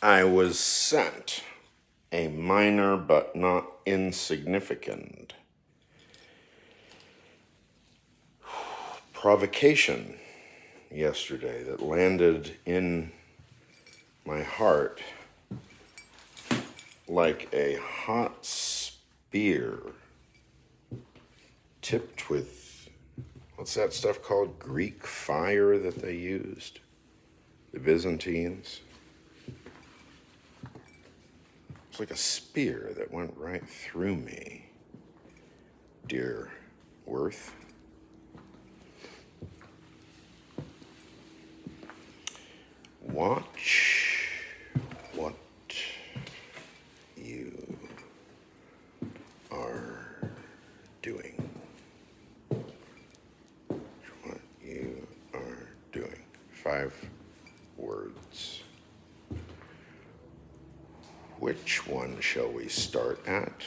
I was sent a minor but not insignificant provocation yesterday that landed in my heart like a hot spear tipped with, what's that stuff called? Greek fire that they used? The Byzantines? It's like a spear that went right through me, dear Worth. Watch what you are doing. What you are doing. 5 words. Which one shall we start at?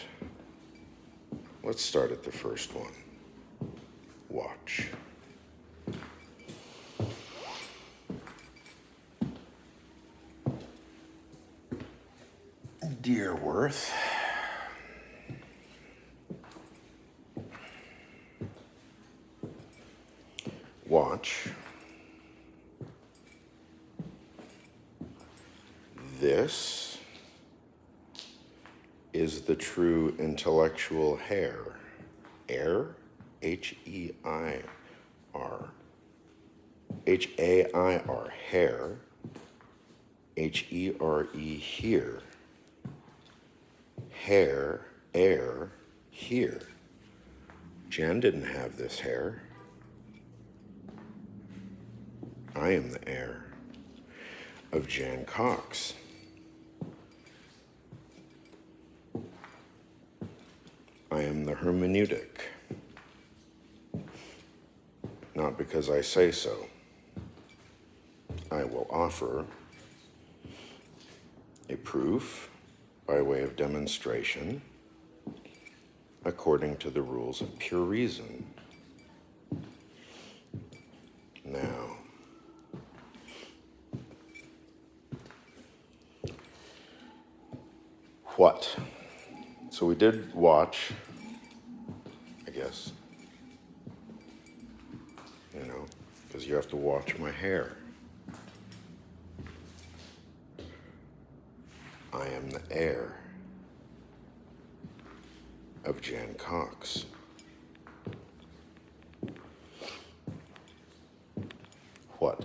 Let's start at the first one. Watch. Dear Worth, watch. This is the true intellectual hair. Air? H-E-I-R. H-A-I-R. Hair. H-E-R-E. Here. Hair. Air. Here. Jan didn't have this hair. I am the heir of Jan Cox. I am the hermeneutic. Not because I say so. I will offer a proof by way of demonstration according to the rules of pure reason. Now, what? So we did watch, I guess, because you have to watch my hair. I am the heir of Jan Cox. What?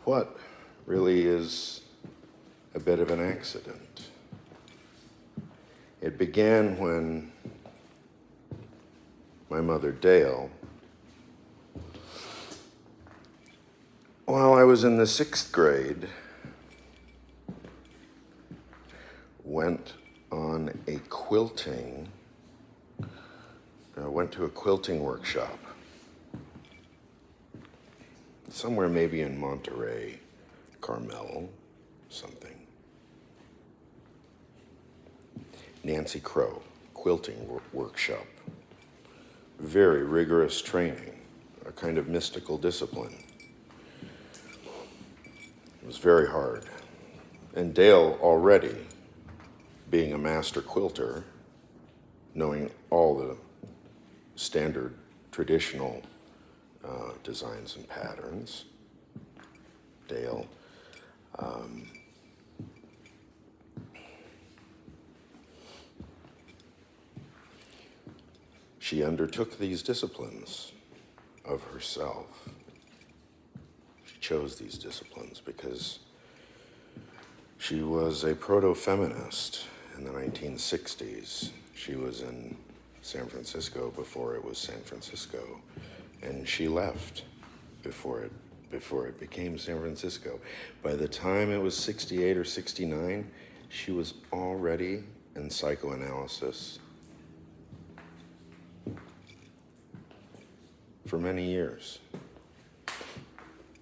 What really is a bit of an accident. It began when my mother Dale, while I was in the 6th grade, went to a quilting workshop. Somewhere maybe in Monterey, Carmel, something. Nancy Crow, quilting workshop. Very rigorous training, a kind of mystical discipline. It was very hard. And Dale already, being a master quilter, knowing all the standard traditional designs and patterns, Dale, she undertook these disciplines of herself. She chose these disciplines because she was a proto-feminist in the 1960s. She was in San Francisco before it was San Francisco, and she left before it became San Francisco. By the time it was 68 or 69, she was already in psychoanalysis for many years.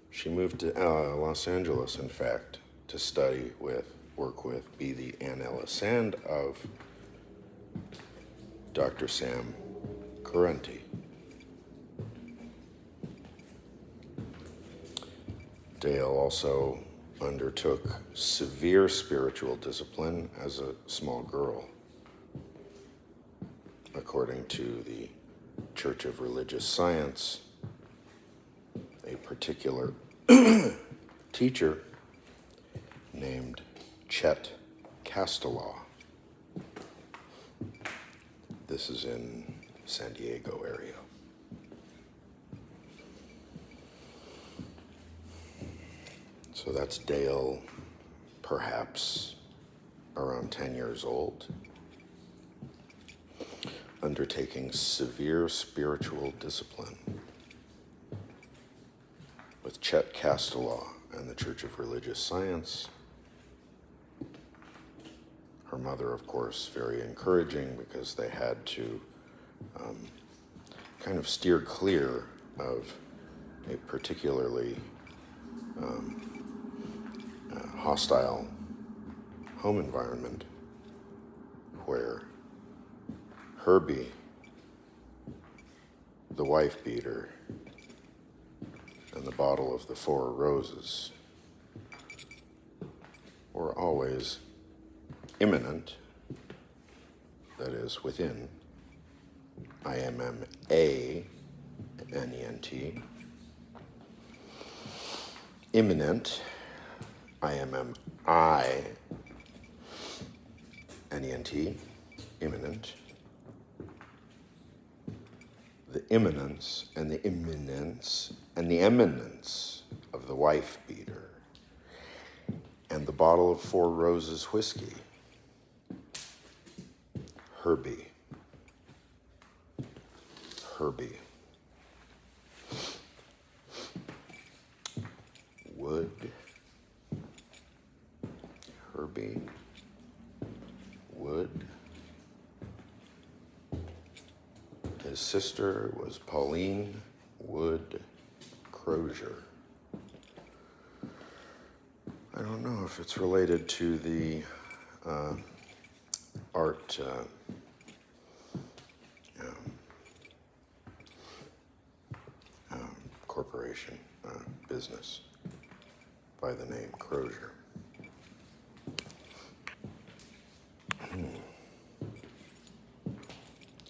She moved to Los Angeles, in fact, to study with, work with, be the Anne Ellis and of Dr. Sam Correnti. Dale also undertook severe spiritual discipline as a small girl, according to the Church of Religious Science. A particular teacher named Chet Castellaw. This is in San Diego area. So that's Dale, perhaps around 10 years old, undertaking severe spiritual discipline with Chet Castellaw and the Church of Religious Science. Her mother, of course, very encouraging, because they had to kind of steer clear of a particularly hostile home environment where Herbie, the wife beater, and the bottle of the 4 roses were always imminent, that is, within, I-M-M-A-N-E-N-T, imminent, I-M-M-I-N-E-N-T, imminent, the imminence and the imminence and the eminence of the wife beater, and the bottle of 4 roses whiskey, Herbie. Herbie Wood. His sister was Pauline Wood Crozier. I don't know if it's related to the art corporation business by the name Crozier.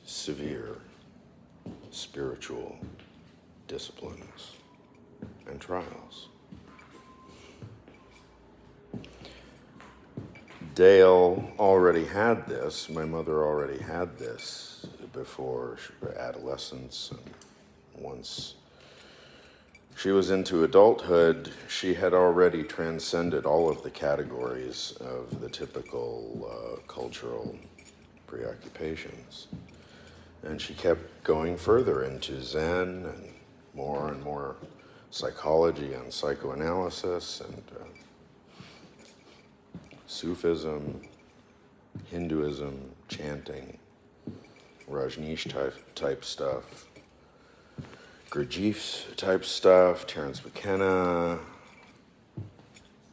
Severe spiritual disciplines and trials. Dale already had this, my mother already had this before adolescence, and once she was into adulthood, she had already transcended all of the categories of the typical cultural preoccupations. And she kept going further into Zen and more psychology and psychoanalysis and Sufism, Hinduism, chanting, Rajneesh type stuff, Gurdjieff type stuff, Terence McKenna,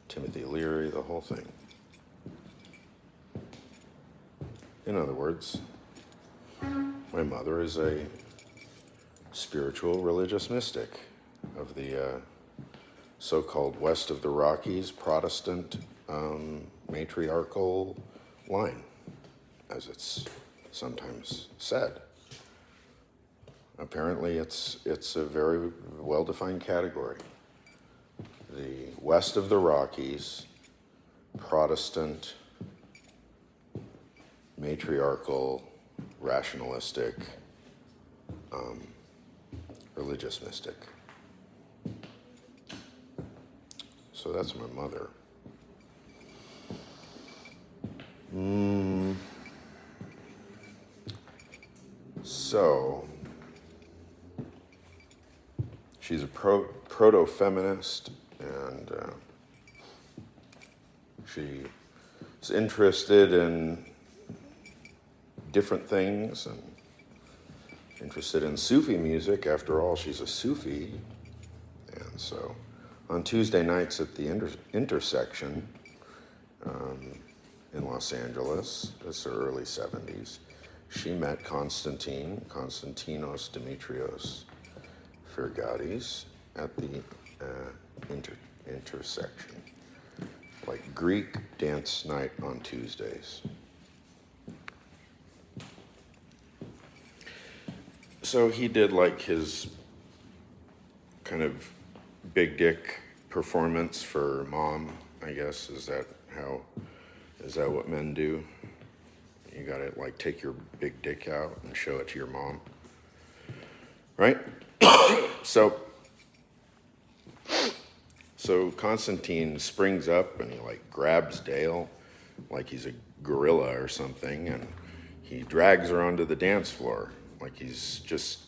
Timothy Leary, the whole thing. In other words, my mother is a spiritual religious mystic of the so-called west of the Rockies Protestant matriarchal line, as it's sometimes said. Apparently it's a very well-defined category. The west of the Rockies Protestant matriarchal rationalistic religious mystic. So that's my mother. So she's a proto-feminist, and she's interested in different things and interested in Sufi music. After all, she's a Sufi. And so on Tuesday nights at the intersection in Los Angeles, it's the early 70s, she met Konstantinos Dimitrios Fergadis at the intersection. Like Greek dance night on Tuesdays. So he did like his kind of big dick performance for mom, I guess. Is that what men do? You gotta like take your big dick out and show it to your mom. Right? So Constantine springs up and he like grabs Dale like he's a gorilla or something, and he drags her onto the dance floor like he's just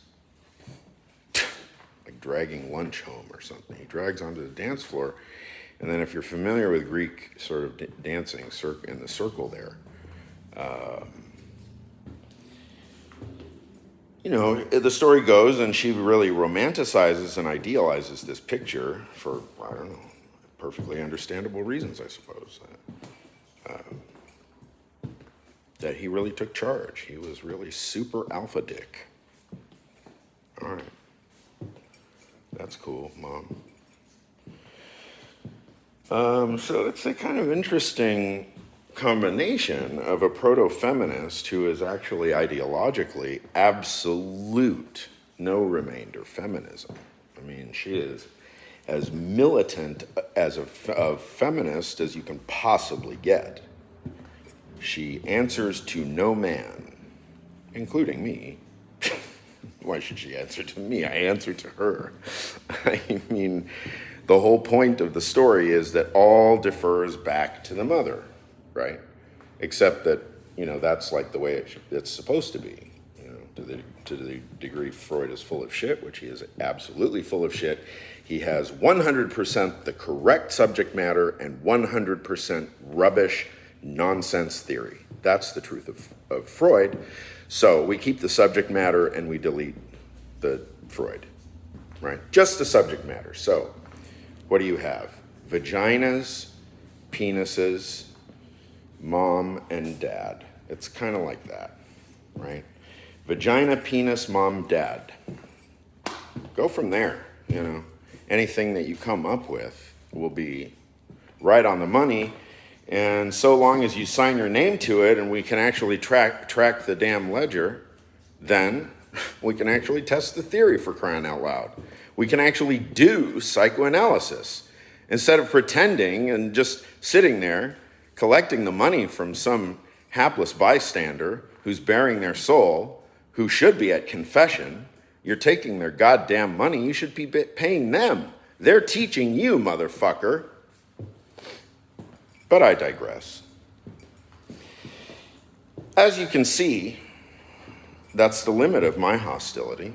like dragging lunch home or something. He drags onto the dance floor, and then if you're familiar with Greek sort of dancing in the circle there, the story goes, and she really romanticizes and idealizes this picture for, I don't know, perfectly understandable reasons, I suppose. That he really took charge. He was really super alpha dick. All right. That's cool, Mom. So it's a kind of interesting combination of a proto-feminist who is actually ideologically absolute no remainder feminism. I mean, she is as militant as a feminist as you can possibly get. She answers to no man, including me. Why should she answer to me? I answer to her. I mean, the whole point of the story is that all defers back to the mother, right? Except that, that's like the way it's supposed to be. To the degree Freud is full of shit, which he is absolutely full of shit, he has 100% the correct subject matter and 100% rubbish nonsense theory. That's the truth of Freud. So we keep the subject matter and we delete the Freud, right? Just the subject matter. So what do you have? Vaginas, penises, mom and dad. It's kind of like that, right? Vagina, penis, mom, dad. Go from there, Anything that you come up with will be right on the money. And so long as you sign your name to it and we can actually track the damn ledger, then we can actually test the theory, for crying out loud. We can actually do psychoanalysis instead of pretending and just sitting there collecting the money from some hapless bystander who's bearing their soul, who should be at confession. You're taking their goddamn money. You should be paying them. They're teaching you, motherfucker. But I digress. As you can see, that's the limit of my hostility.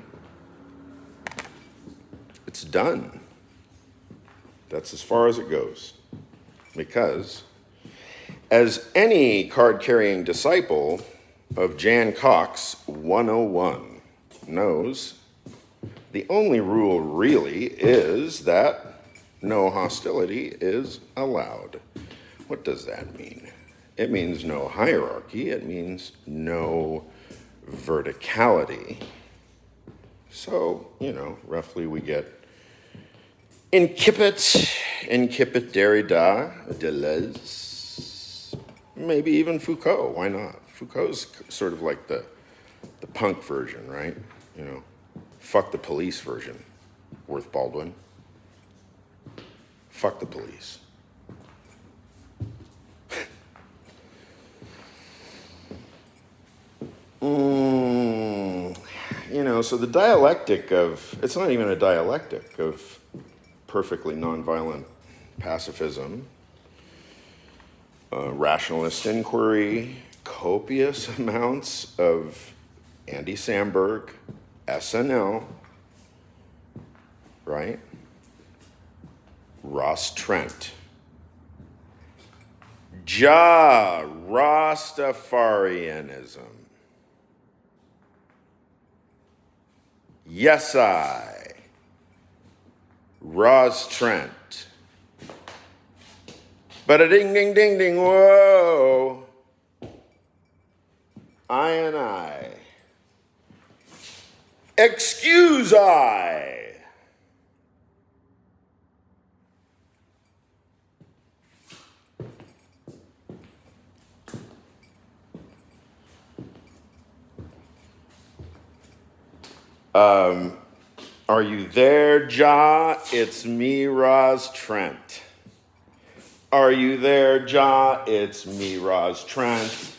It's done. That's as far as it goes. Because, as any card-carrying disciple of Jan Cox 101 knows, the only rule really is that no hostility is allowed. What does that mean? It means no hierarchy. It means no verticality. So, roughly we get incipit Derrida, Deleuze, maybe even Foucault. Why not? Foucault's sort of like the punk version, right? Fuck the police version. Worth Baldwin. Fuck the police. So the dialectic it's not even a dialectic of perfectly nonviolent pacifism, rationalist inquiry, copious amounts of Andy Samberg, SNL, right? Ross Trent. Rastafarianism. Yes, I. Ross Trent. But ding ding ding ding, whoa. I and I. Excuse I. Are you there, Ja? It's me, Roz Trent. Are you there, Ja? It's me, Roz Trent.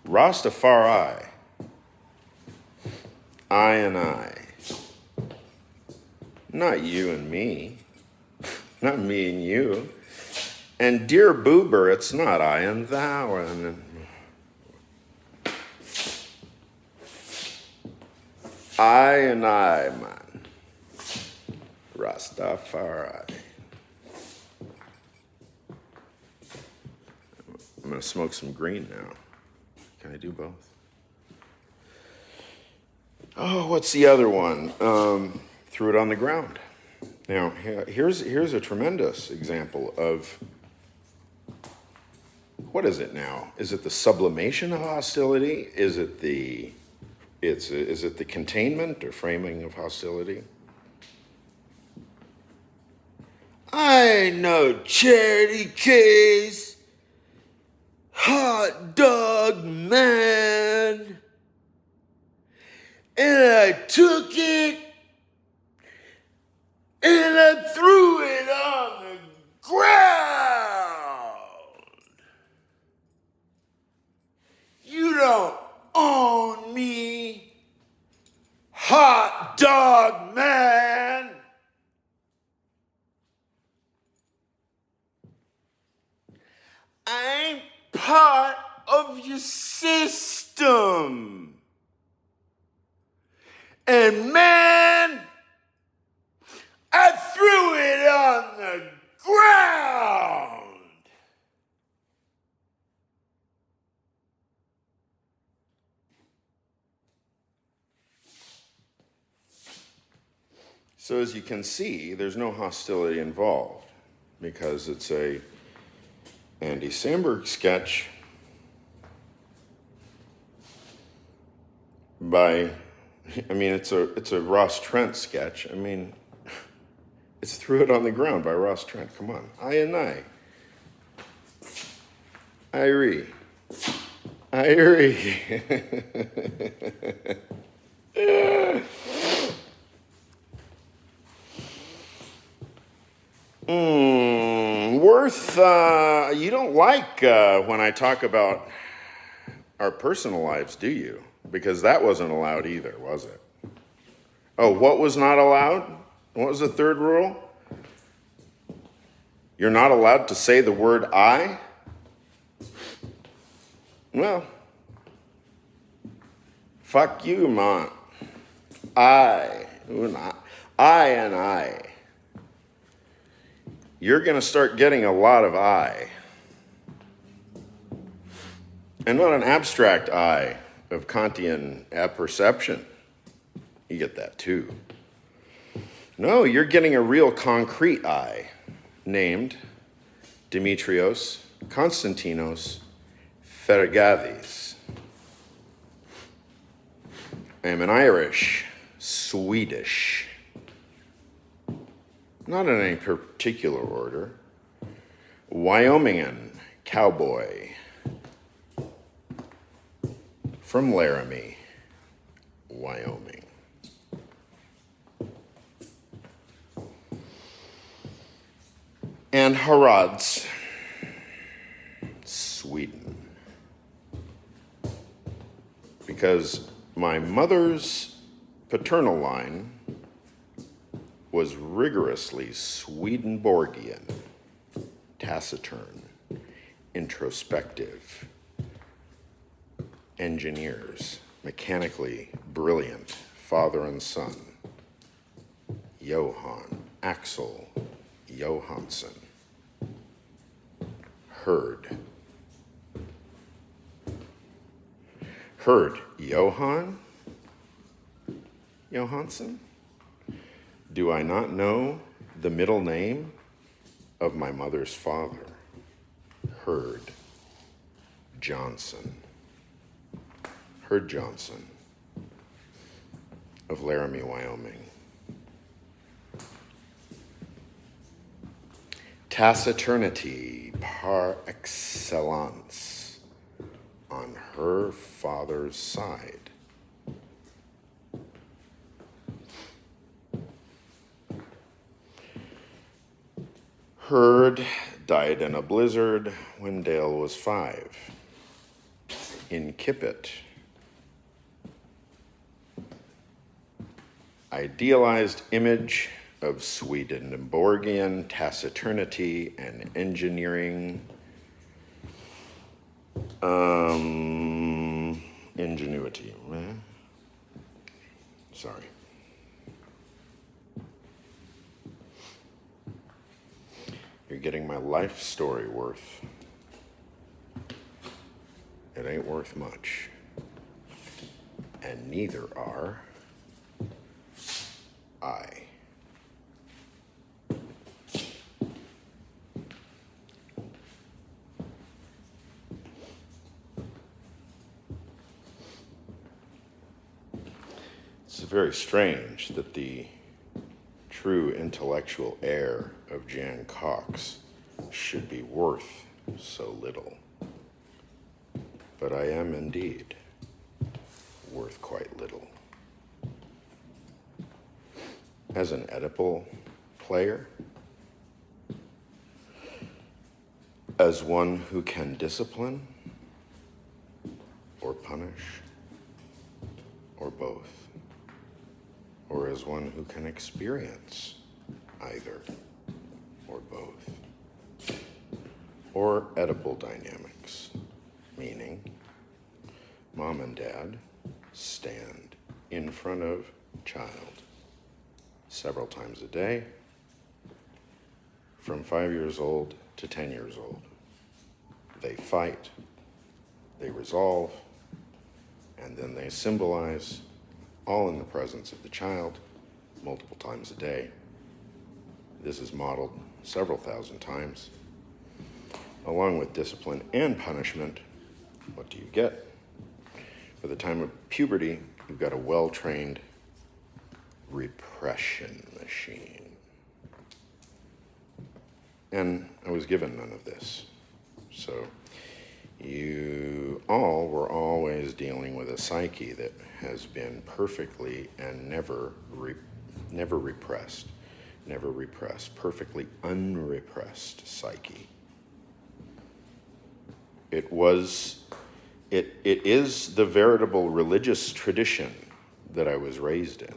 Rastafari. I and I. Not you and me. Not me and you. And dear Boober, it's not I and thou. And I, man. Rastafari. I'm going to smoke some green now. Can I do both? Oh, what's the other one? Threw it on the ground. Now, here's a tremendous example of, what is it now? Is it the sublimation of hostility? Is it the containment or framing of hostility? I ain't no charity case, hot dog man. And I took it and I threw it on the ground. You don't own me, hot dog man. I ain't part of your system. And man, I threw it on the ground. So as you can see, there's no hostility involved because it's a Andy Samberg sketch by, it's a Ross Trent sketch. It's Threw It on the Ground by Ross Trent. Come on. I and I. Irie. You don't like when I talk about our personal lives, do you? Because that wasn't allowed either, was it? Oh, what was not allowed? What was the third rule? You're not allowed to say the word I? Well, fuck you, man. I and I. You're going to start getting a lot of I. And not an abstract I of Kantian apperception. You get that too. No, you're getting a real concrete I named Dimitrios Konstantinos Ferragadis. I am an Irish, Swedish, not in any particular order, Wyomingan cowboy from Laramie, Wyoming. And Harads, Sweden. Because my mother's paternal line was rigorously Swedenborgian, taciturn, introspective, engineers, mechanically brilliant, father and son, Johann Axel Johansson, Heard Johann Johansson? Do I not know the middle name of my mother's father? Heard Johnson. Heard Johnson of Laramie, Wyoming. Taciturnity par excellence on her father's side. Herd died in a blizzard when Dale was 5. Incipit. Idealized image of Swedenborgian taciturnity and engineering ingenuity. Sorry. You're getting my life story worth. It ain't worth much. And neither are I. It's very strange that the true intellectual heir of Jan Cox should be worth so little. But I am indeed worth quite little. As an Oedipal player, as one who can discipline or punish or both, or as one who can experience either or both, or Oedipal dynamics, meaning mom and dad stand in front of child several times a day from 5 years old to 10 years old. They fight, they resolve, and then they symbolize, all in the presence of the child, multiple times a day. This is modeled several thousand times. Along with discipline and punishment, what do you get? By the time of puberty, you've got a well-trained repression machine. And I was given none of this. So you all were always dealing with a psyche that has been perfectly and never repressed, perfectly unrepressed psyche. It is the veritable religious tradition that I was raised in.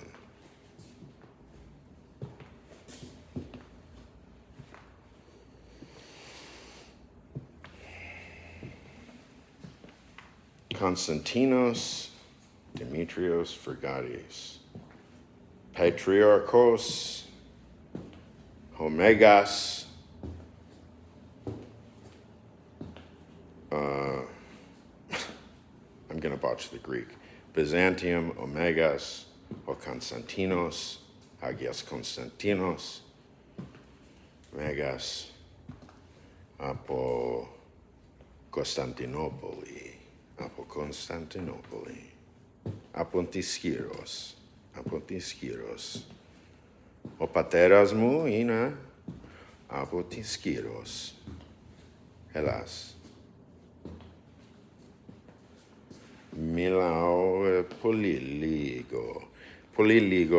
Konstantinos Demetrios Fergatis, Patriarchos, Omegas, I'm going to botch the Greek, Byzantium, Omegas, or Konstantinos, Hagias Konstantinos, Megas, Apo Constantinopoli, Apontiskiros, o pateras mu ina Apontiskiros, Hellas. Milao poliligo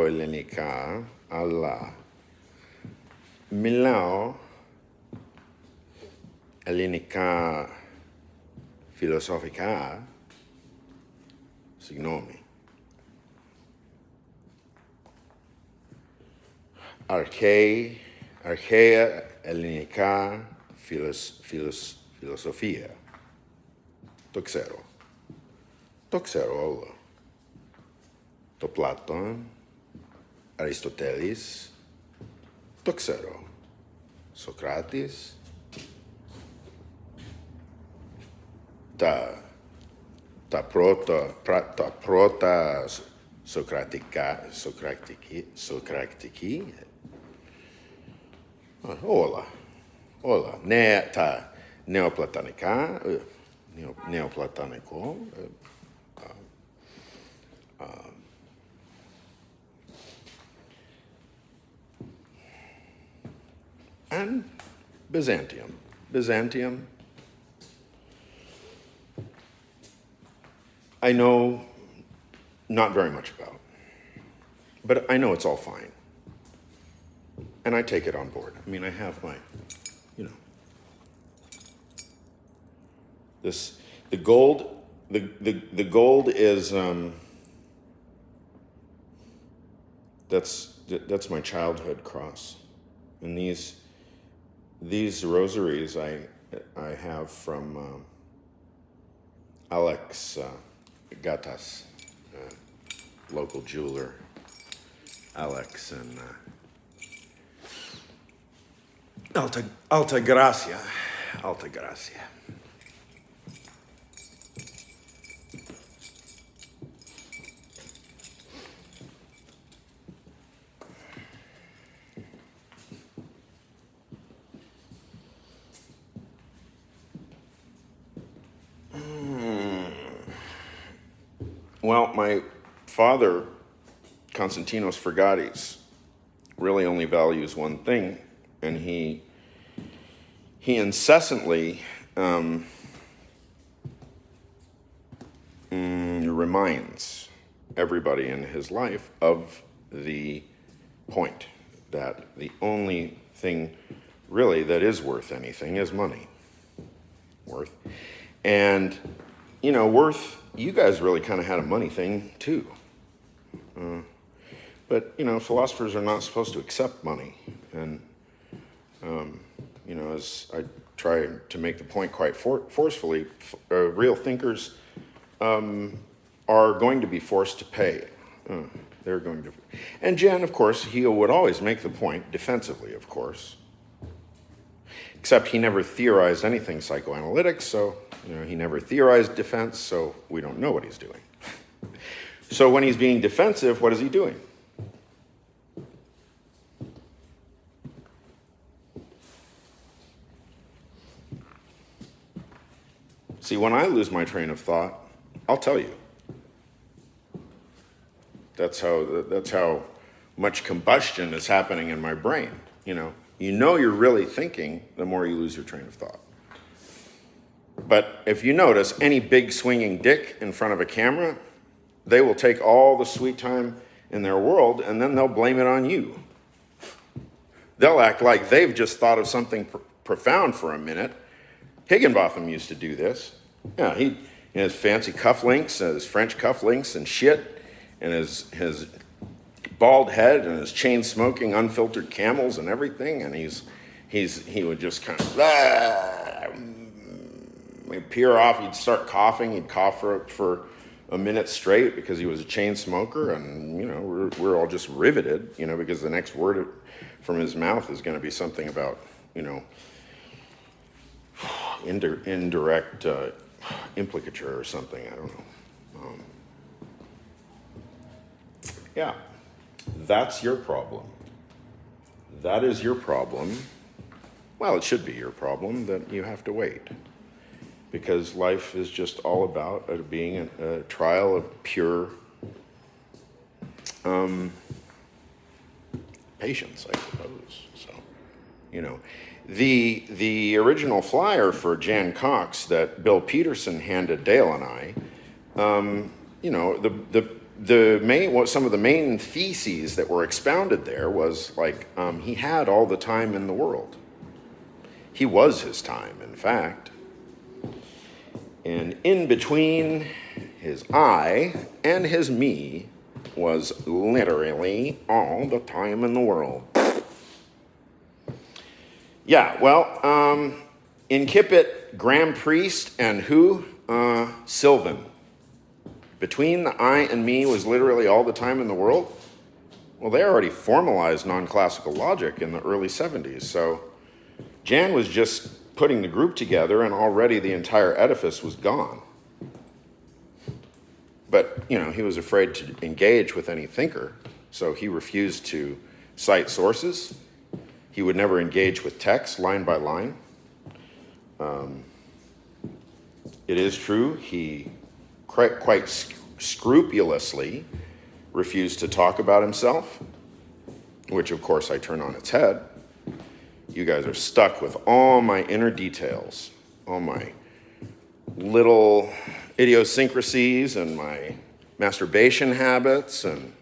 Ellenica, Allah. Milao Ellenica Philosophica, signomi. Archaea Ellenica Philosophia. Toxero, to Platon, Aristoteles, Toxero, Socrates, ta prota Socratiki, hola, neoplatonico, and Byzantium, I know not very much about, but I know it's all fine. And I take it on board. I mean, I have my, you know, the gold is, that's my childhood cross. And these rosaries I have from Alex Gatas, local jeweler, Alex, and Alta Gracia. Well, my father, Konstantinos Fergatis, really only values one thing, and he incessantly reminds everybody in his life of the point that the only thing really that is worth anything is money. And, you guys really kind of had a money thing too. But, philosophers are not supposed to accept money. And, as I try to make the point quite forcefully, real thinkers are going to be forced to pay. They're going to. And Jen, of course, he would always make the point, defensively, of course. Except he never theorized anything psychoanalytic, so, he never theorized defense, so we don't know what he's doing. So when he's being defensive, what is he doing? See, when I lose my train of thought, I'll tell you. That's how much combustion is happening in my brain. You know you're really thinking the more you lose your train of thought. But if you notice, any big swinging dick in front of a camera, they will take all the sweet time in their world and then they'll blame it on you. They'll act like they've just thought of something profound for a minute. Higginbotham used to do this. Yeah, he his fancy cufflinks, his French cufflinks and shit, and his bald head and his chain smoking unfiltered Camels and everything, and he would just kind of he'd peer off, he'd start coughing, he'd cough for a minute straight because he was a chain smoker, and we're all just riveted, because the next word from his mouth is going to be something about indirect implicature or something. I don't know. Yeah, that's your problem. That is your problem. Well, it should be your problem that you have to wait. Because life is just all about being a trial of pure patience, I suppose. So, the original flyer for Jan Cox that Bill Peterson handed Dale and I, some of the main theses that were expounded there was like he had all the time in the world. He was his time, in fact. And in between his I and his me was literally all the time in the world. Yeah, well, in Kippet, Graham Priest and who? Sylvan. Between the I and me was literally all the time in the world? Well, they already formalized non-classical logic in the early 70s, so Jan was just putting the group together and already the entire edifice was gone. But, he was afraid to engage with any thinker, so he refused to cite sources. He would never engage with text line by line. It is true, he quite scrupulously refused to talk about himself, which of course I turn on its head. You guys are stuck with all my inner details, all my little idiosyncrasies and my masturbation habits and,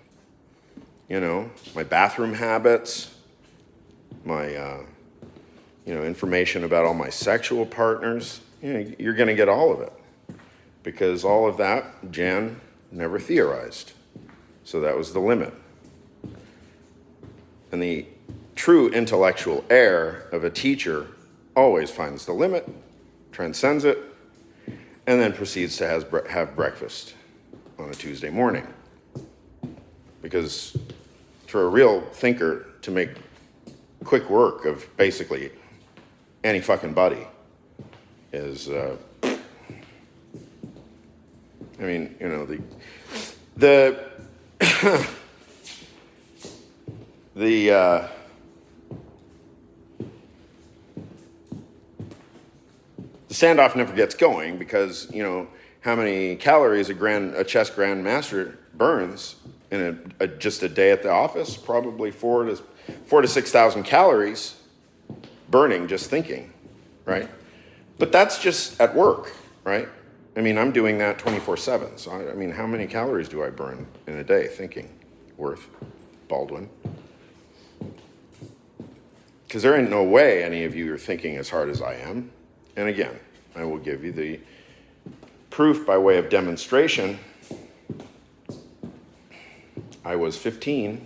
my bathroom habits. my information about all my sexual partners. You're going to get all of it, because all of that Jan never theorized. So that was the limit. And the true intellectual heir of a teacher always finds the limit, transcends it, and then proceeds to have breakfast on a Tuesday morning. Because for a real thinker to make quick work of basically any fucking buddy is, the standoff never gets going because, how many calories a chess grandmaster burns in just a day at the office? Probably 4,000 to 6,000 calories burning just thinking, right? But that's just at work, right? I'm doing that 24/7. So, how many calories do I burn in a day thinking? Worth, Baldwin. Because there ain't no way any of you are thinking as hard as I am. And again, I will give you the proof by way of demonstration. I was 15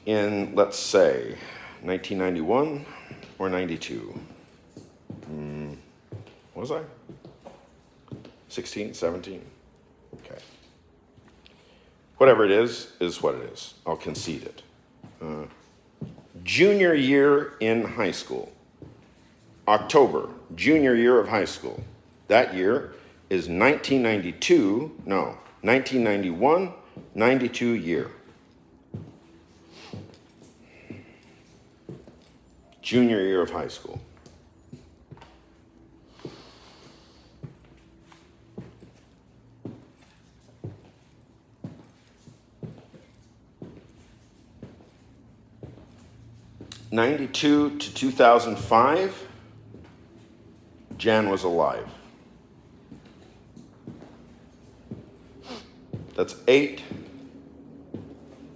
in, let's say, 1991 or 92. Was I? 16, 17? Okay. Whatever it is what it is. I'll concede it. Junior year in high school. October, junior year of high school. That year is 1991, 92 year. Junior year of high school. '92 to 2005, Jan was alive. That's 8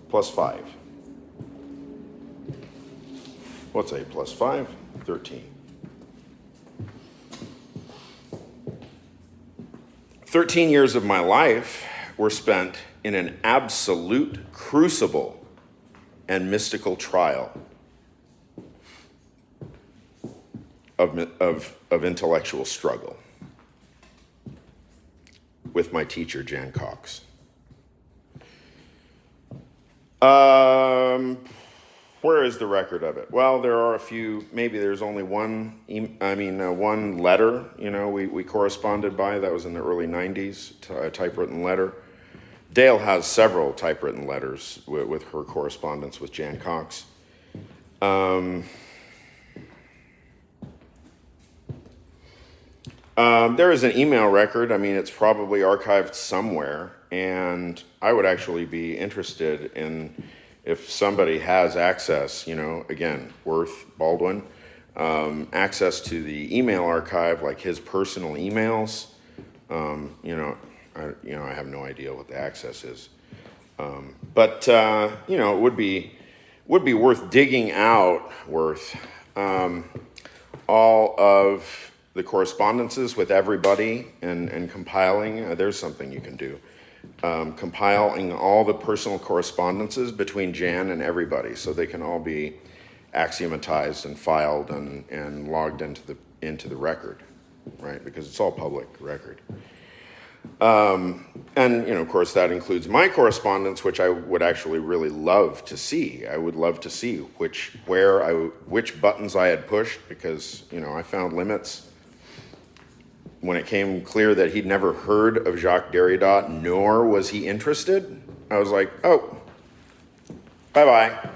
plus 5. What's 8 plus 5? 13. 13 years of my life were spent in an absolute crucible and mystical trial of intellectual struggle with my teacher, Jan Cox. Where is the record of it? Well, there are a few. Maybe there's only one letter. We corresponded by. That was in the early '90s. A typewritten letter. Dale has several typewritten letters with her correspondence with Jan Cox. There is an email record. It's probably archived somewhere, and I would actually be interested in if somebody has access, again, Worth, Baldwin, access to the email archive, like his personal emails. I have no idea what the access is. But it would be worth digging out, all of the correspondences with everybody and compiling. There's something you can do. Compiling all the personal correspondences between Jan and everybody so they can all be axiomatized and filed and logged into the record, right? Because it's all public record. Of course, that includes my correspondence, which I would actually really love to see. I would love to see which buttons I had pushed, because, I found limits. When it came clear that he'd never heard of Jacques Derrida, nor was he interested, I was like, oh, bye-bye.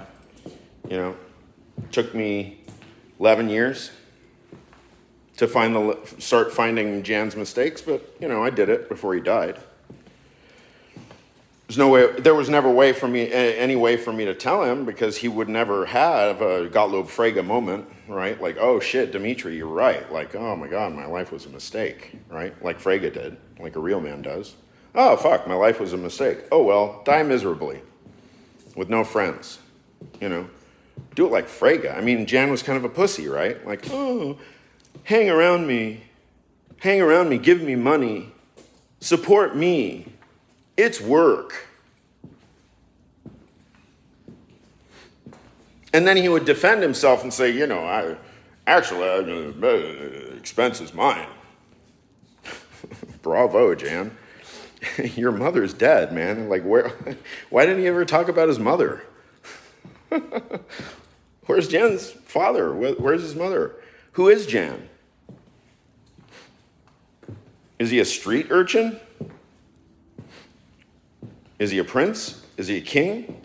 Took me 11 years to start finding Jan's mistakes, but, I did it before he died. There was never any way for me to tell him, because he would never have a Gottlob Frege moment, right? Like, oh shit, Dimitri, you're right. Like, oh my God, my life was a mistake, right? Like Frege did, like a real man does. Oh fuck, my life was a mistake. Oh well, die miserably. with no friends, you know. Do it like Frege. I mean, Jan was kind of a pussy, right? Like, oh, hang around me, give me money, support me. It's work. And then he would defend himself and say, expense is mine. Bravo, Jan. Your mother's dead, man. Like, why didn't he ever talk about his mother? Where's Jan's father? Where's his mother? Who is Jan? Is he a street urchin? Is he a prince? Is he a king?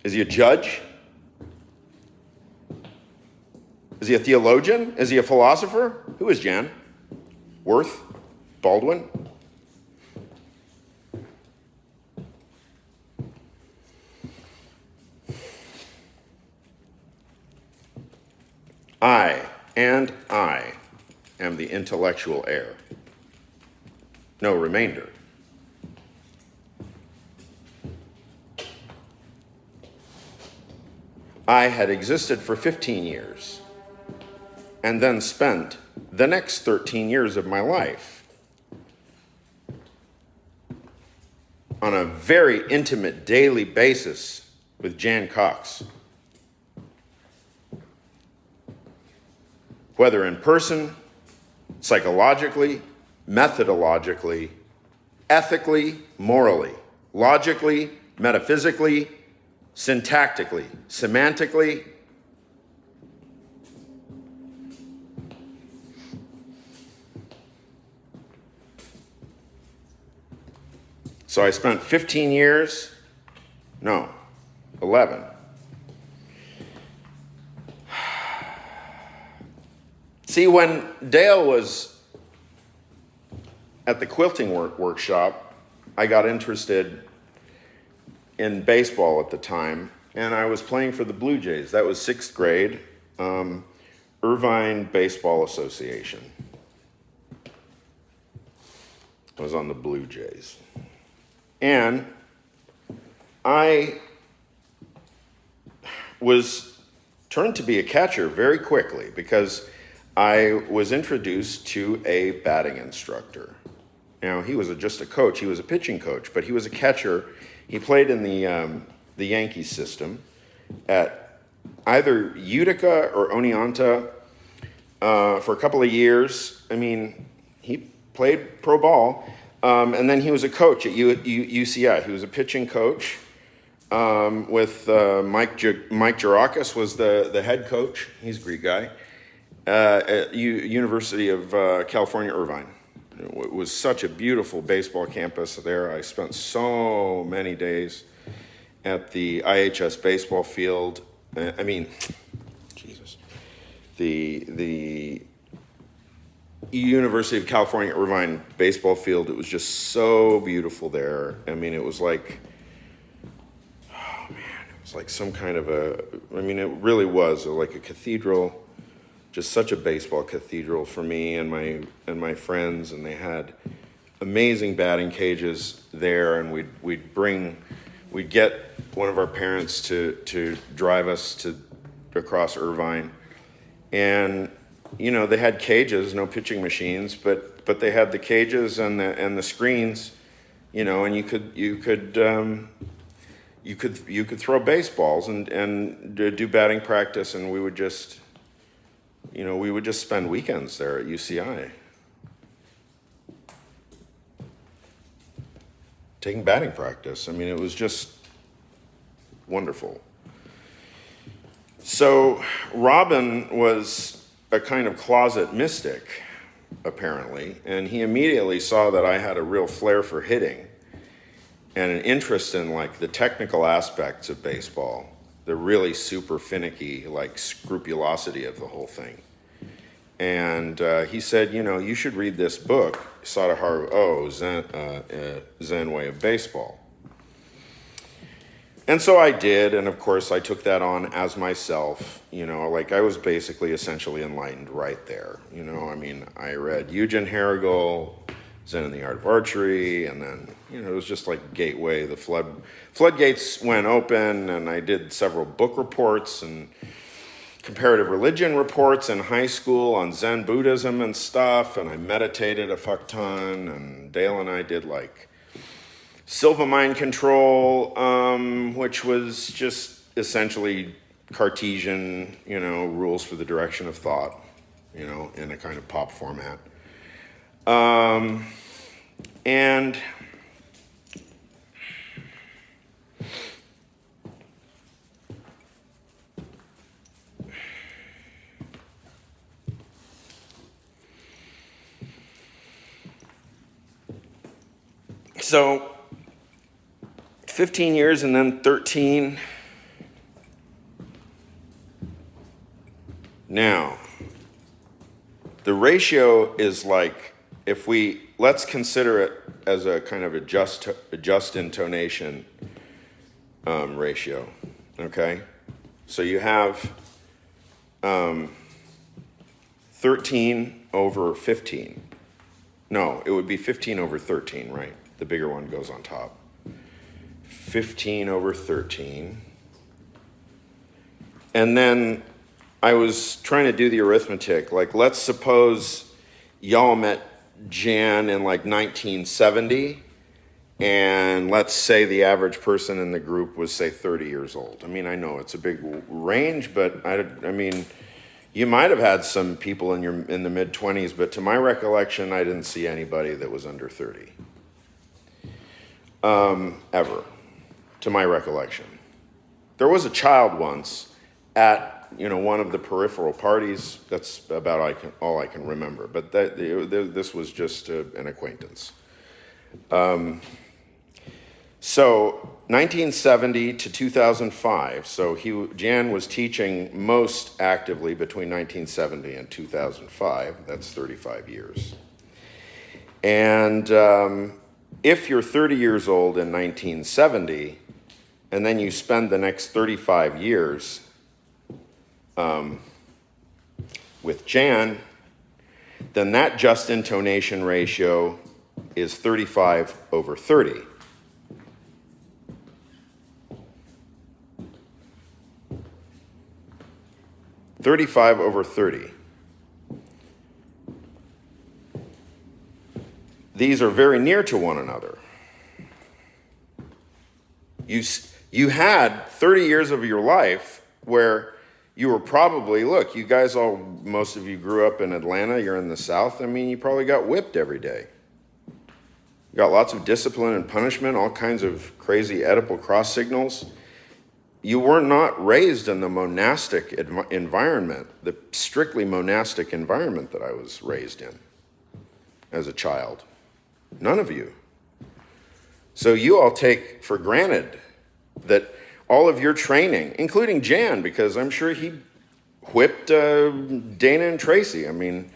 Is he a judge? Is he a theologian? Is he a philosopher? Who is Jan? Worth? Baldwin? I am the intellectual heir. No remainder. I had existed for 15 years and then spent the next 13 years of my life on a very intimate daily basis with Jan Cox. Whether in person, psychologically, methodologically, ethically, morally, logically, metaphysically, syntactically, semantically. So I spent 15 years, no, 11. See, when Dale was at the quilting workshop, I got interested in baseball at the time, and I was playing for the Blue Jays. That was 6th grade, Irvine Baseball Association. I was on the Blue Jays. And I was turned to be a catcher very quickly because I was introduced to a batting instructor. Now, he was just a coach. He was a pitching coach, but he was a catcher. He played in the Yankees system at either Utica or Oneonta for a couple of years. I mean, he played pro ball. And then he was a coach at UCI. He was a pitching coach with Mike Girakis was the head coach. He's a Greek guy. At University of California, Irvine. It was such a beautiful baseball campus there. I spent so many days at the IHS baseball field. I mean, Jesus. The University of California, Irvine baseball field, it was just so beautiful there. I mean, it was like, oh man, it was like some kind of it really was like a cathedral. Just such a baseball cathedral for me and my friends, and they had amazing batting cages there, and we'd get one of our parents to drive us across Irvine, and they had cages, no pitching machines, but they had the cages and the screens, and you could throw baseballs and do batting practice, and we would just spend weekends there at UCI. Taking batting practice. I mean, it was just wonderful. So Robin was a kind of closet mystic, apparently, and he immediately saw that I had a real flair for hitting and an interest in like the technical aspects of baseball, the really super finicky, like scrupulosity of the whole thing. And he said, you should read this book, Sadaharu O, Zen Way of Baseball. And so I did, and of course I took that on as myself, I was basically essentially enlightened right there. I mean, I read Eugen Herrigel, Zen in the Art of Archery, and then, it was just like gateway. The floodgates went open, and I did several book reports and comparative religion reports in high school on Zen Buddhism and stuff, and I meditated a fuck ton, and Dale and I did like Silva mind control, which was just essentially Cartesian, rules for the direction of thought, in a kind of pop format. And so 15 years and then 13. Now, the ratio is like, let's consider it as a kind of a just intonation ratio, okay? So you have 13 over 15. No, it would be 15 over 13, right? The bigger one goes on top. 15 over 13. And then I was trying to do the arithmetic. Like, let's suppose y'all met Jan in like 1970, and let's say the average person in the group was, say, 30 years old. I mean, I know it's a big range, but I mean, you might have had some people in the mid-20s, but to my recollection, I didn't see anybody that was under 30. Ever, to my recollection. There was a child once at one of the peripheral parties. That's about all I can remember. But this was just an acquaintance. So 1970 to 2005. So Jan was teaching most actively between 1970 and 2005. That's 35 years. And if you're 30 years old in 1970, and then you spend the next 35 years with Jan, then that just intonation ratio is 35 over 30. (35 over 30). These are very near to one another. You had 30 years of your life where you were probably, look, you guys most of you grew up in Atlanta, you're in the South. I mean, you probably got whipped every day. You got lots of discipline and punishment, all kinds of crazy Oedipal cross signals. You were not raised in the monastic environment, the strictly monastic environment that I was raised in as a child. None of you. So you all take for granted that all of your training, including Jan, because I'm sure he whipped Dana and Tracy. I mean,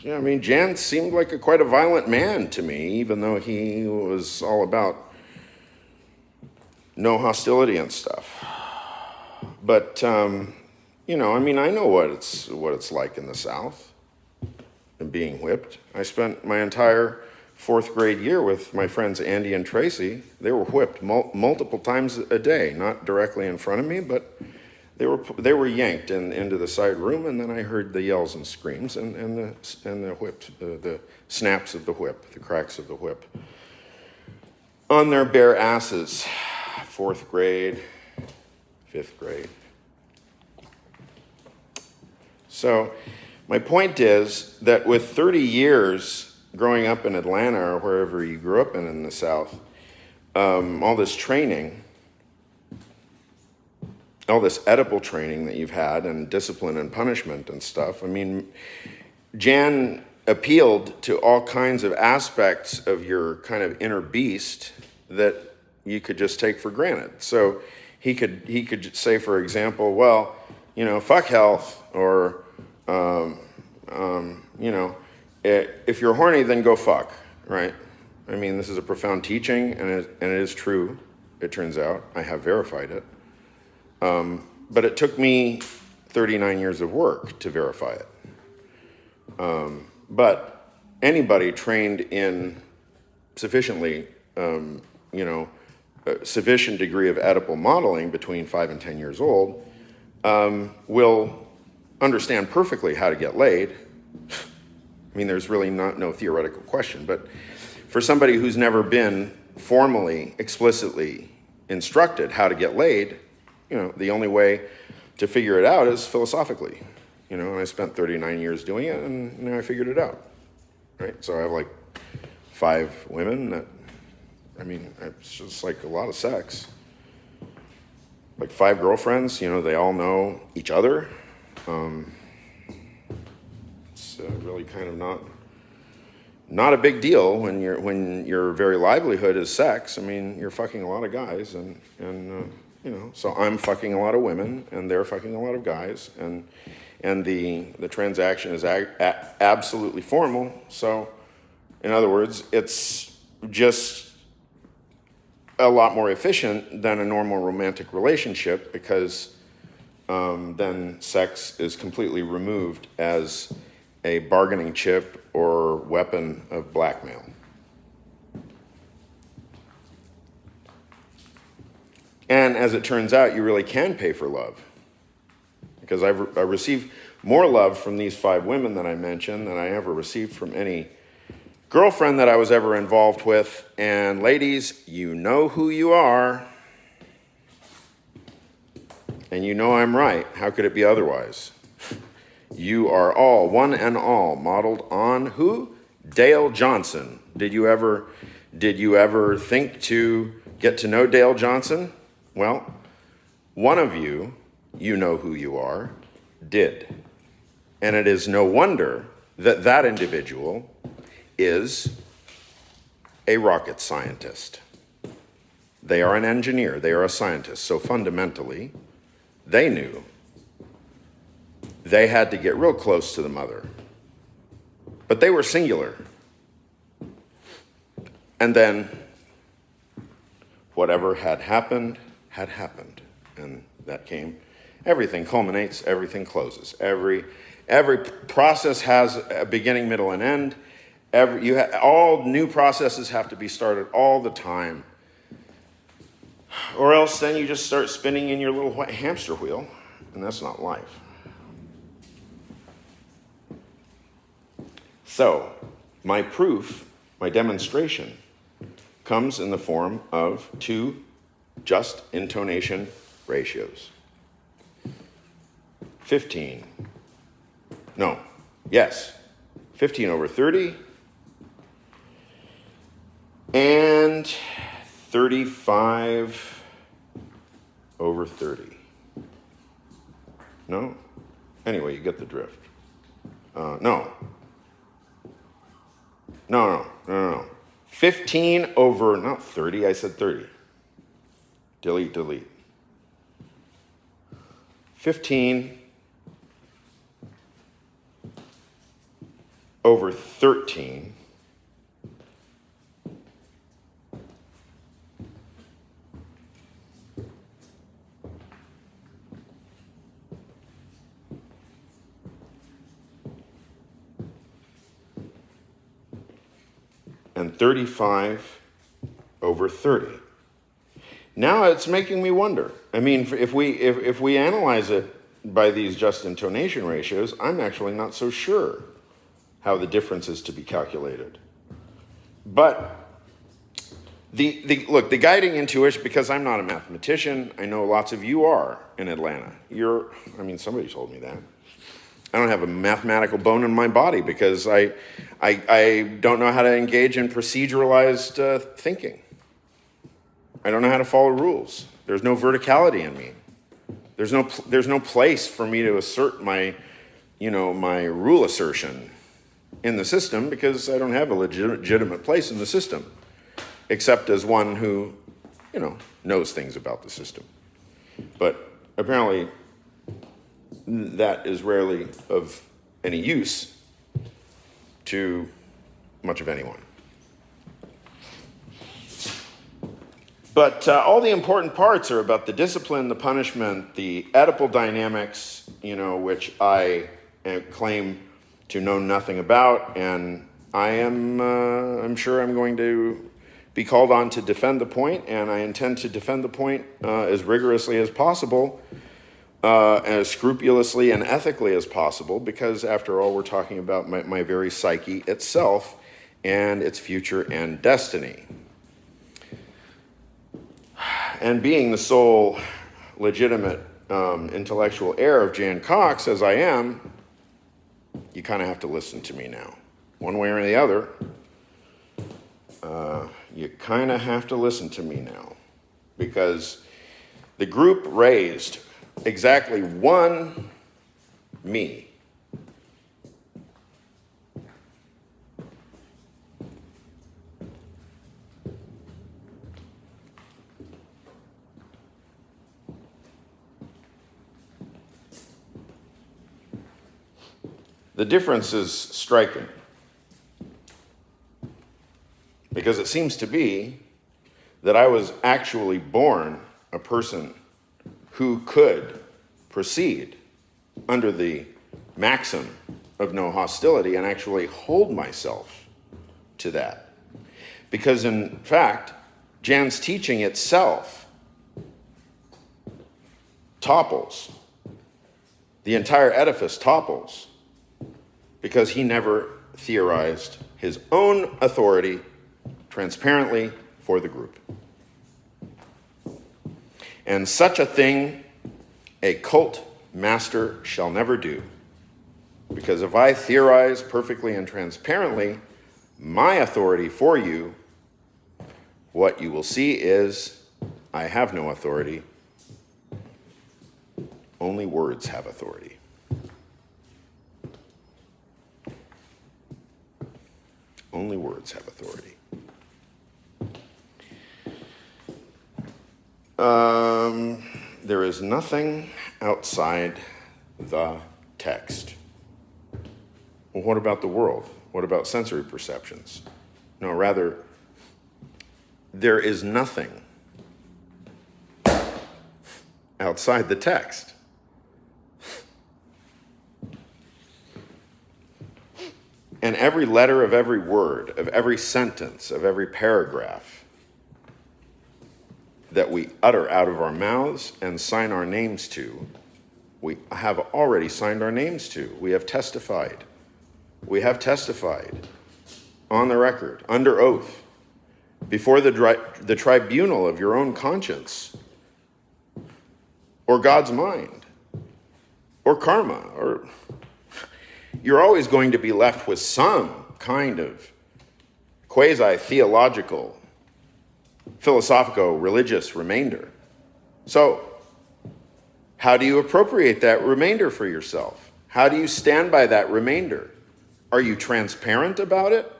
Jan seemed like quite a violent man to me, even though he was all about no hostility and stuff. But, I know what it's like in the South and being whipped. I spent my entire 4th grade year with my friends Andy and Tracy. They were whipped multiple times a day, not directly in front of me, but they were yanked into the side room, and then I heard the yells and screams and the whip, the snaps of the whip, the cracks of the whip on their bare asses. 4th grade, 5th grade. So my point is that with 30 years growing up in Atlanta or wherever you grew up in the South, all this training, all this Oedipal training that you've had and discipline and punishment and stuff, I mean, Jan appealed to all kinds of aspects of your kind of inner beast that you could just take for granted. So he could say, for example, well, fuck health, or, if you're horny, then go fuck, right? I mean, this is a profound teaching, and it is true, it turns out. I have verified it. But it took me 39 years of work to verify it. But anybody trained in sufficiently, a sufficient degree of Oedipal modeling between 5 and 10 years old will understand perfectly how to get laid. I mean, there's really no theoretical question, but for somebody who's never been formally, explicitly instructed how to get laid, the only way to figure it out is philosophically. And I spent 39 years doing it, and now I figured it out, right? So I have like 5 women that, it's just like a lot of sex. Like 5 girlfriends, they all know each other. It's really kind of not a big deal when your very livelihood is sex. You're fucking a lot of guys, and so I'm fucking a lot of women, and they're fucking a lot of guys, and the transaction is absolutely formal. So, in other words, it's just a lot more efficient than a normal romantic relationship, because then sex is completely removed as a bargaining chip or weapon of blackmail. And as it turns out, you really can pay for love, because I received more love from these 5 women that I mentioned than I ever received from any girlfriend that I was ever involved with. And ladies, you know who you are. And you know I'm right. How could it be otherwise? You are all, one and all, modeled on who? Dale Johnson. Did you ever think to get to know Dale Johnson? Well, one of you know who you are, did. And it is no wonder that that individual is a rocket scientist. They are an engineer, they are a scientist. So fundamentally, they knew they had to get real close to the mother. But they were singular. And then whatever had happened, had happened. And that came. Everything culminates, everything closes. Every process has a beginning, middle, and end. All new processes have to be started all the time. Or else then you just start spinning in your little hamster wheel, and that's not life. So, my proof, my demonstration, comes in the form of 2 just intonation ratios. 15 over 30 and 35 over 30. No? Anyway, you get the drift. No. 15 over, not 30, I said 30. Delete. 15 over 13 and 35 over 30. Now it's making me wonder. If we analyze it by these just intonation ratios, I'm actually not so sure how the difference is to be calculated. But the guiding intuition, because I'm not a mathematician, I know lots of you are in Atlanta. Somebody told me that. I don't have a mathematical bone in my body because I don't know how to engage in proceduralized thinking. I don't know how to follow rules. There's no verticality in me. There's no place for me to assert my rule assertion in the system, because I don't have a legitimate place in the system, except as one who, knows things about the system. But apparently that is rarely of any use to much of anyone. But all the important parts are about the discipline, the punishment, the Oedipal dynamics, which I claim to know nothing about, and I'm sure I'm going to be called on to defend the point, and I intend to defend the point as rigorously as possible, as scrupulously and ethically as possible, because after all, we're talking about my very psyche itself and its future and destiny. And being the sole legitimate intellectual heir of Jan Cox, as I am, you kind of have to listen to me now. One way or the other, you kind of have to listen to me now, because the group raised exactly one me. The difference is striking, because it seems to be that I was actually born a person who could proceed under the maxim of no hostility and actually hold myself to that. Because in fact, Jan's teaching itself topples. The entire edifice topples because he never theorized his own authority transparently for the group. And such a thing a cult master shall never do. Because if I theorize perfectly and transparently my authority for you, what you will see is I have no authority. Only words have authority. Only words have authority. There is nothing outside the text. Well, what about the world? What about sensory perceptions? No, rather, there is nothing outside the text. And every letter of every word, of every sentence, of every paragraph that we utter out of our mouths and sign our names to, we have already signed our names to. We have testified. We have testified on the record, under oath, before the tribunal of your own conscience, or God's mind, or karma, or you're always going to be left with some kind of quasi-theological, philosophico-religious remainder. So, how do you appropriate that remainder for yourself? How do you stand by that remainder? Are you transparent about it?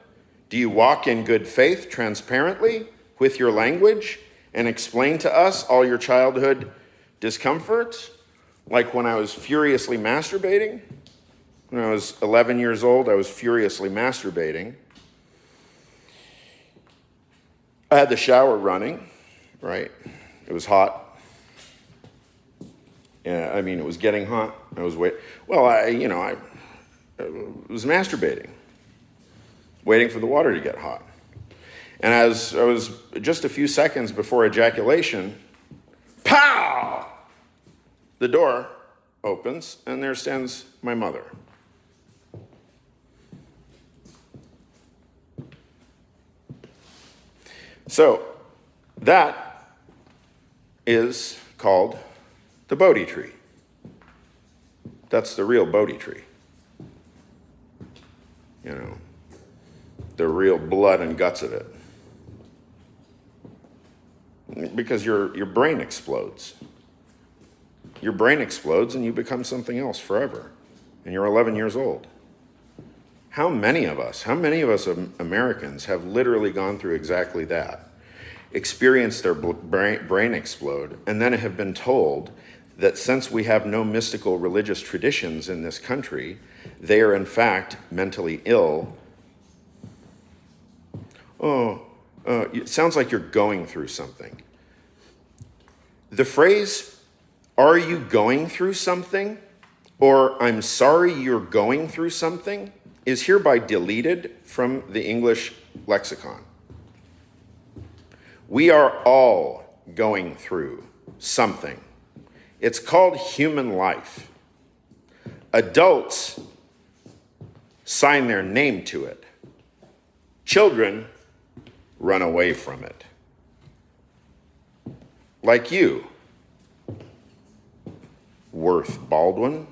Do you walk in good faith transparently with your language and explain to us all your childhood discomforts? Like when I was furiously masturbating? When I was 11 years old, I was furiously masturbating. I had the shower running, right? It was hot. Yeah, I mean, it was getting hot. I was I was masturbating, waiting for the water to get hot. And as I was just a few seconds before ejaculation, pow! The door opens, and there stands my mother. So that is called the Bodhi tree. That's the real Bodhi tree. You know, the real blood and guts of it. Because your brain explodes. Your brain explodes and you become something else forever. And you're 11 years old. How many of us Americans have literally gone through exactly that? Experienced their brain explode, and then have been told that since we have no mystical religious traditions in this country, they are in fact mentally ill. It sounds like you're going through something. The phrase, "Are you going through something?" or "I'm sorry you're going through something," is hereby deleted from the English lexicon. We are all going through something. It's called human life. Adults sign their name to it. Children run away from it. Like you, Worth Baldwin.